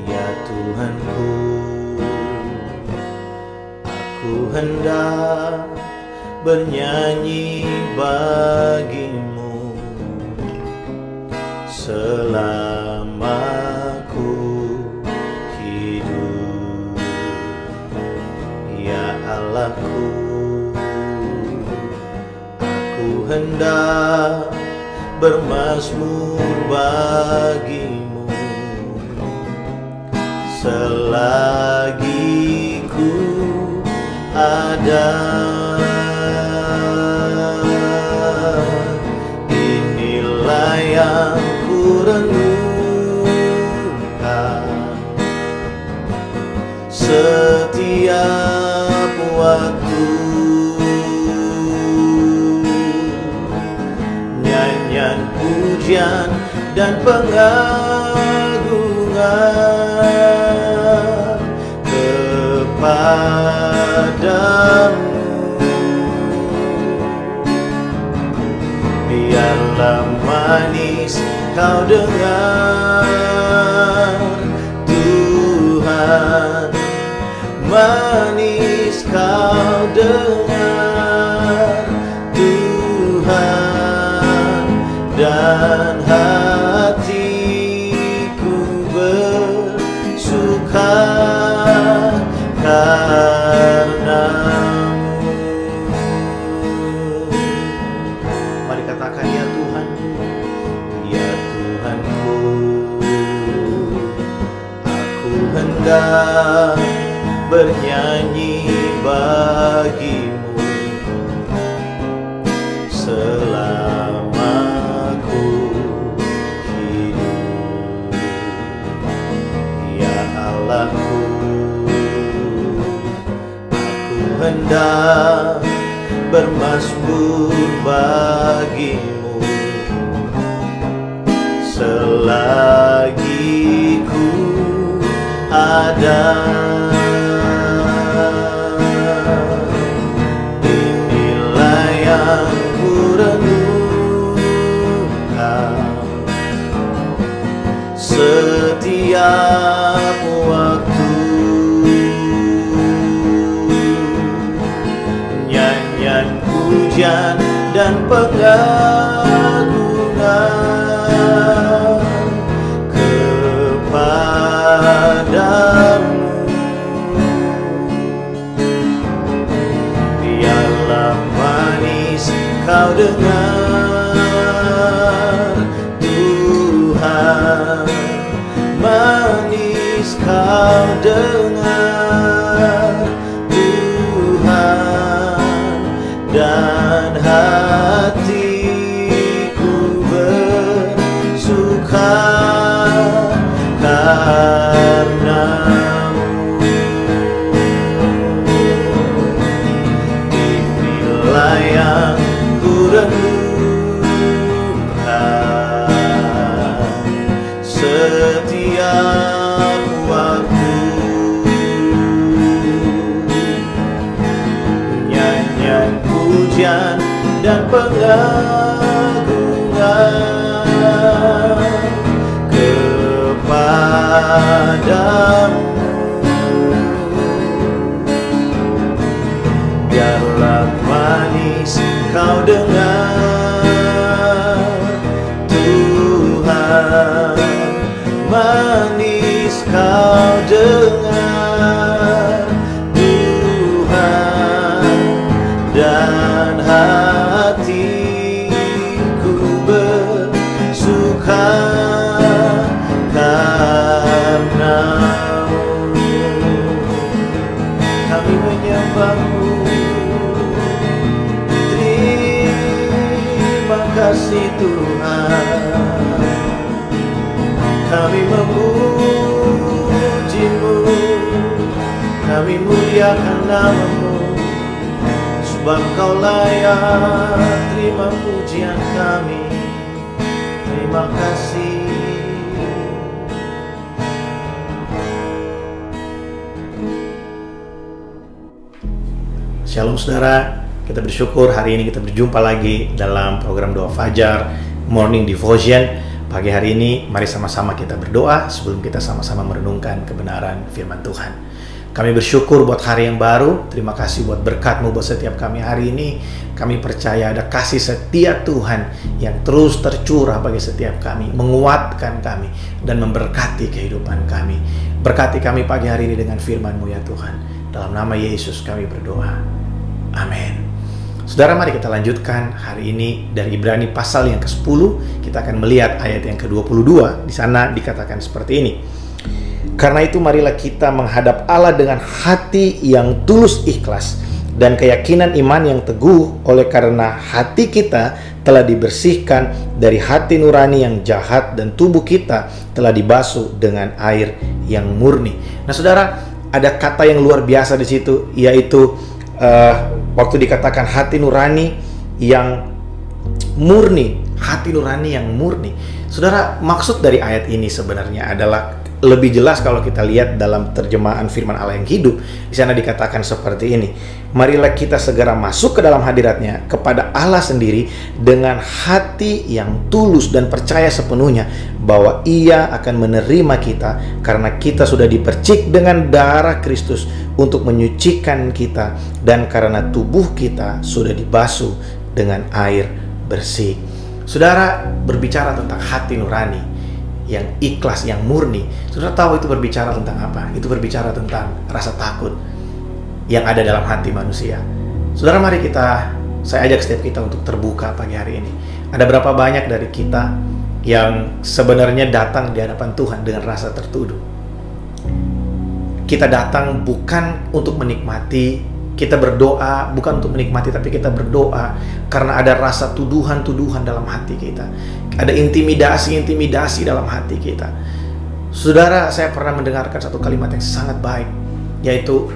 Ya Tuhanku, aku hendak bernyanyi bagimu selama ku hidup. Ya Allahku, aku hendak bermazmur bagimu selagi ku ada. Inilah yang ku renungkan setiap waktu, nyanyian pujian dan pengagungan kepadamu. Biarlah manis kau dengar, Tuhan, manis kau dengar, Tuhan, dan hatiku bersuka karenamu. Mari katakan, ya Tuhan, ya Tuhanku, aku hendak bernyanyi bagimu selama ku hidup. Ya Allahku, aku hendak bermazmur bagimu selagi ku ada. Inilah yang ku renungkan setiap waktu, nyanyian pujian dan pengagungan kepadamu. Biarlah manis kau dengar, Tuhan, manis kau dengar, Tuhan, dan hatiku bersuka karenamu. Inilah yang ku renungkan setiap waktu, nyanyian pujian dan pengagungan kepadamu. Biarlah manis kau dengar, Tuhan, manis kau dengar, Tuhan, dan hatiku bersuka karenamu. Kami menyembahmu, terima kasih Tuhan. Kami memujimu, kami muliakan namamu, sebab kau layak terima pujian kami. Terima kasih. Shalom saudara, kita bersyukur hari ini kita berjumpa lagi dalam program Doa Fajar Morning Devotion. Pagi hari ini, mari sama-sama kita berdoa sebelum kita sama-sama merenungkan kebenaran firman Tuhan. Kami bersyukur buat hari yang baru. Terima kasih buat berkat-Mu buat setiap kami hari ini. Kami percaya ada kasih setia Tuhan yang terus tercurah bagi setiap kami, menguatkan kami dan memberkati kehidupan kami. Berkati kami pagi hari ini dengan firman-Mu ya Tuhan. Dalam nama Yesus kami berdoa. Amin. Saudara, mari kita lanjutkan hari ini dari Ibrani pasal yang ke-10. Kita akan melihat ayat yang ke-22. Di sana dikatakan seperti ini. Karena itu marilah kita menghadap Allah dengan hati yang tulus ikhlas dan keyakinan iman yang teguh, oleh karena hati kita telah dibersihkan dari hati nurani yang jahat dan tubuh kita telah dibasuh dengan air yang murni. Nah, saudara, ada kata yang luar biasa di situ, yaitu waktu dikatakan hati nurani yang murni, hati nurani yang murni. Saudara, maksud dari ayat ini sebenarnya adalah lebih jelas kalau kita lihat dalam terjemahan firman Allah yang hidup. Di sana dikatakan seperti ini. Marilah kita segera masuk ke dalam hadirat-Nya kepada Allah sendiri dengan hati yang tulus dan percaya sepenuhnya bahwa Ia akan menerima kita karena kita sudah dipercik dengan darah Kristus untuk menyucikan kita dan karena tubuh kita sudah dibasuh dengan air bersih. Saudara, berbicara tentang hati nurani yang ikhlas, yang murni. Saudara tahu itu berbicara tentang apa? Itu berbicara tentang rasa takut yang ada dalam hati manusia. Saudara, mari saya ajak setiap kita untuk terbuka pagi hari ini. Ada berapa banyak dari kita yang sebenarnya datang di hadapan Tuhan dengan rasa tertuduh? Kita datang bukan untuk menikmati, kita berdoa bukan untuk menikmati, tapi kita berdoa karena ada rasa tuduhan-tuduhan dalam hati kita. Ada intimidasi-intimidasi dalam hati kita. Saudara, saya pernah mendengarkan satu kalimat yang sangat baik, yaitu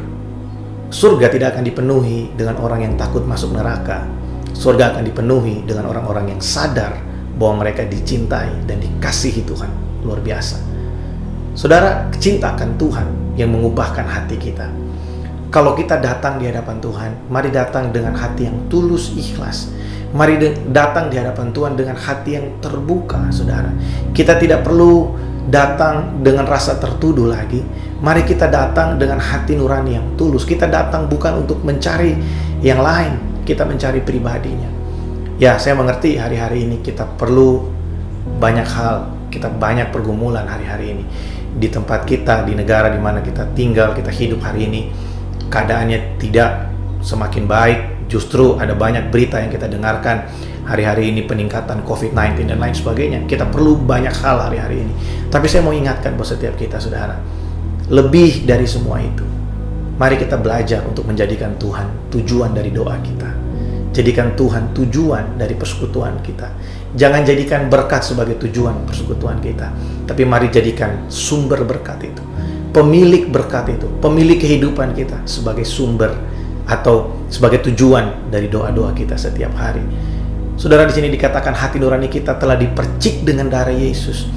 surga tidak akan dipenuhi dengan orang yang takut masuk neraka. Surga akan dipenuhi dengan orang-orang yang sadar bahwa mereka dicintai dan dikasihi Tuhan. Luar biasa. Saudara, cintakan Tuhan yang mengubahkan hati kita. Kalau kita datang di hadapan Tuhan, mari datang dengan hati yang tulus ikhlas. Mari datang di hadapan Tuhan dengan hati yang terbuka, saudara. Kita tidak perlu datang dengan rasa tertuduh lagi. Mari kita datang dengan hati nurani yang tulus. Kita datang bukan untuk mencari yang lain, kita mencari pribadinya. Ya, saya mengerti hari-hari ini kita perlu banyak hal, kita banyak pergumulan hari-hari ini. Di tempat kita, di negara di mana kita tinggal, kita hidup hari ini, keadaannya tidak semakin baik. Justru ada banyak berita yang kita dengarkan hari-hari ini, peningkatan COVID-19 dan lain sebagainya. Kita perlu banyak hal hari-hari ini. Tapi saya mau ingatkan buat setiap kita, saudara, lebih dari semua itu, mari kita belajar untuk menjadikan Tuhan tujuan dari doa kita. Jadikan Tuhan tujuan dari persekutuan kita. Jangan jadikan berkat sebagai tujuan persekutuan kita, tapi mari jadikan sumber berkat itu, pemilik berkat itu, pemilik kehidupan kita sebagai sumber atau sebagai tujuan dari doa-doa kita setiap hari. Saudara, di sini dikatakan hati nurani kita telah dipercik dengan darah Yesus.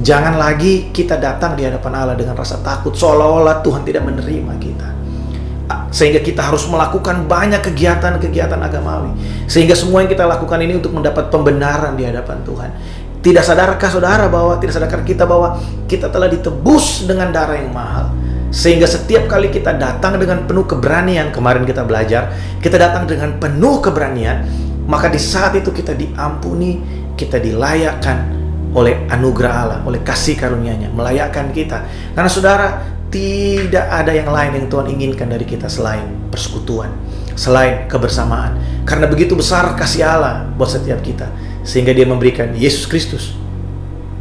Jangan lagi kita datang di hadapan Allah dengan rasa takut, seolah-olah Tuhan tidak menerima kita, sehingga kita harus melakukan banyak kegiatan-kegiatan agamawi, sehingga semua yang kita lakukan ini untuk mendapat pembenaran di hadapan Tuhan. Tidak sadarkah saudara tidak sadarkah kita bahwa kita telah ditebus dengan darah yang mahal? Sehingga setiap kali kita datang dengan penuh keberanian, kemarin kita belajar, kita datang dengan penuh keberanian, maka di saat itu kita diampuni, kita dilayakkan oleh anugerah Allah, oleh kasih karunia-Nya, melayakkan kita. Karena saudara, tidak ada yang lain yang Tuhan inginkan dari kita selain persekutuan, selain kebersamaan. Karena begitu besar kasih Allah buat setiap kita, sehingga Dia memberikan Yesus Kristus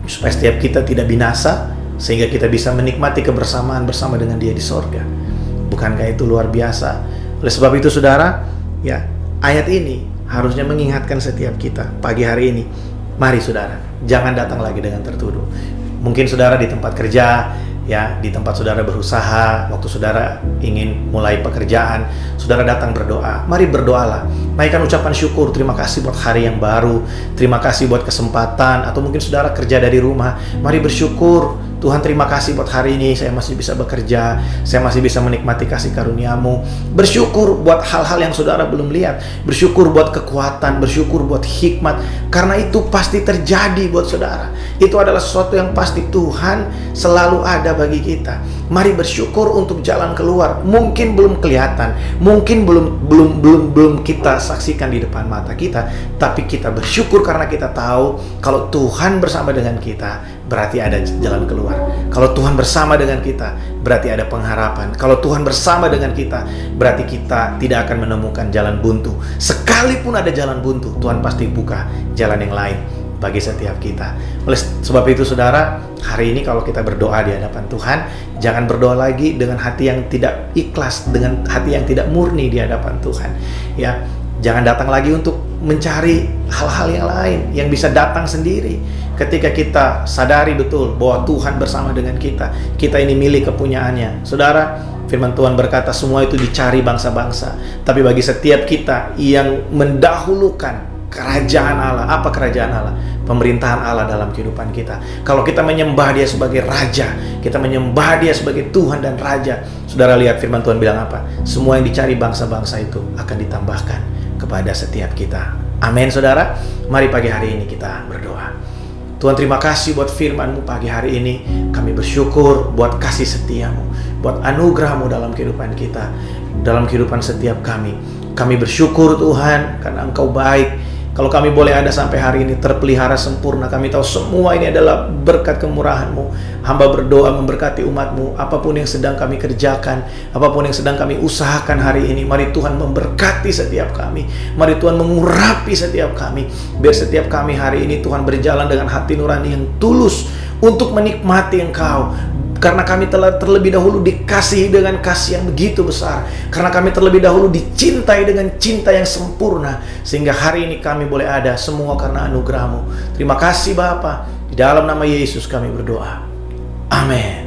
supaya setiap kita tidak binasa, sehingga kita bisa menikmati kebersamaan bersama dengan Dia di sorga. Bukankah itu luar biasa? Oleh sebab itu, saudara, ya, ayat ini harusnya mengingatkan setiap kita pagi hari ini. Mari saudara, jangan datang lagi dengan tertuduh. Mungkin saudara di tempat kerja, ya, di tempat saudara berusaha, waktu saudara ingin mulai pekerjaan, saudara datang berdoa. Mari berdoalah, naikkan ucapan syukur, terima kasih buat hari yang baru, terima kasih buat kesempatan, atau mungkin saudara kerja dari rumah. Mari bersyukur, Tuhan, terima kasih buat hari ini saya masih bisa bekerja, saya masih bisa menikmati kasih karunia-Mu. Bersyukur buat hal-hal yang saudara belum lihat, bersyukur buat kekuatan, bersyukur buat hikmat, karena itu pasti terjadi buat saudara. Itu adalah sesuatu yang pasti, Tuhan selalu ada bagi kita. Mari bersyukur untuk jalan keluar. Mungkin belum kelihatan, mungkin belum kita saksikan di depan mata kita, tapi kita bersyukur karena kita tahu kalau Tuhan bersama dengan kita, berarti ada jalan keluar. Kalau Tuhan bersama dengan kita, berarti ada pengharapan. Kalau Tuhan bersama dengan kita, berarti kita tidak akan menemukan jalan buntu. Sekalipun ada jalan buntu, Tuhan pasti buka jalan yang lain bagi setiap kita. Oleh sebab itu saudara, hari ini kalau kita berdoa di hadapan Tuhan, jangan berdoa lagi dengan hati yang tidak ikhlas, dengan hati yang tidak murni di hadapan Tuhan. Ya, jangan datang lagi untuk mencari hal-hal yang lain yang bisa datang sendiri. Ketika kita sadari betul bahwa Tuhan bersama dengan kita, kita ini milik kepunyaannya. Saudara, firman Tuhan berkata semua itu dicari bangsa-bangsa, tapi bagi setiap kita yang mendahulukan kerajaan Allah. Apa kerajaan Allah? Pemerintahan Allah dalam kehidupan kita. Kalau kita menyembah Dia sebagai Raja, kita menyembah Dia sebagai Tuhan dan Raja, saudara lihat firman Tuhan bilang apa? Semua yang dicari bangsa-bangsa itu akan ditambahkan kepada setiap kita. Amin saudara. Mari pagi hari ini kita berdoa. Tuhan, terima kasih buat firman-Mu pagi hari ini. Kami bersyukur buat kasih setia-Mu, buat anugerah-Mu dalam kehidupan kita, dalam kehidupan setiap kami. Kami bersyukur Tuhan karena Engkau baik. Kalau kami boleh ada sampai hari ini terpelihara sempurna, kami tahu semua ini adalah berkat kemurahan-Mu. Hamba berdoa memberkati umat-Mu, apapun yang sedang kami kerjakan, apapun yang sedang kami usahakan hari ini, mari Tuhan memberkati setiap kami. Mari Tuhan mengurapi setiap kami. Biar setiap kami hari ini Tuhan berjalan dengan hati nurani yang tulus untuk menikmati Engkau. Karena kami telah terlebih dahulu dikasihi dengan kasih yang begitu besar. Karena kami terlebih dahulu dicintai dengan cinta yang sempurna. Sehingga hari ini kami boleh ada semua karena anugerah-Mu. Terima kasih Bapa. Di dalam nama Yesus kami berdoa. Amin.